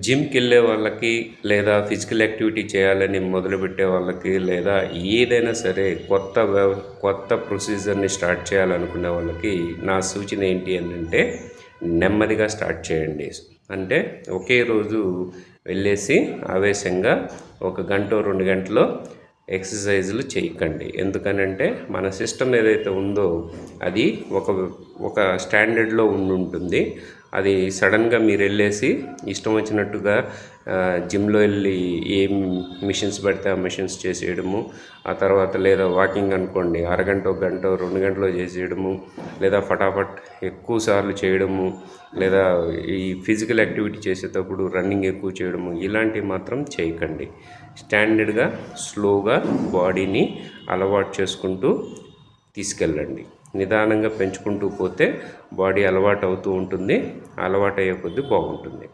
జిమ్కి వెళ్ళే వాళ్ళకి లేదా ఫిజికల్ యాక్టివిటీ చేయాలని మొదలుపెట్టే వాళ్ళకి లేదా ఏదైనా సరే కొత్త ప్రొసీజర్ని స్టార్ట్ చేయాలనుకునే వాళ్ళకి నా సూచన ఏంటి అంటే నెమ్మదిగా స్టార్ట్ చేయండి. అంటే ఒకే రోజు వెళ్ళేసి ఆవేశంగా 1 గంట 2 గంటలో ఎక్సర్సైజులు చేయకండి. ఎందుకనంటే మన సిస్టమ్ ఏదైతే ఉందో అది ఒక స్టాండర్డ్లో ఉంటుంది. అది సడన్గా మీరు వెళ్ళేసి ఇష్టం వచ్చినట్టుగా జిమ్లో వెళ్ళి ఏం మిషన్స్ పెడితే ఆ మిషన్స్ చేసేయడము, ఆ తర్వాత లేదా వాకింగ్ అనుకోండి అరగంట 1 గంట 2 గంటలో చేసేయడము, లేదా ఫటాఫట్ ఎక్కువ సార్లు చేయడము, లేదా ఈ ఫిజికల్ యాక్టివిటీ చేసేటప్పుడు రన్నింగ్ ఎక్కువ చేయడము, ఇలాంటివి మాత్రం చేయకండి. స్టాండర్డ్గా స్లోగా బాడీని అలవాటు చేసుకుంటూ తీసుకెళ్ళండి. నిదానంగా పెంచుకుంటూ పోతే బాడీ అలవాటు అవుతూ ఉంటుంది. అలవాటు అయ్యే కొద్దీ బాగుంటుంది.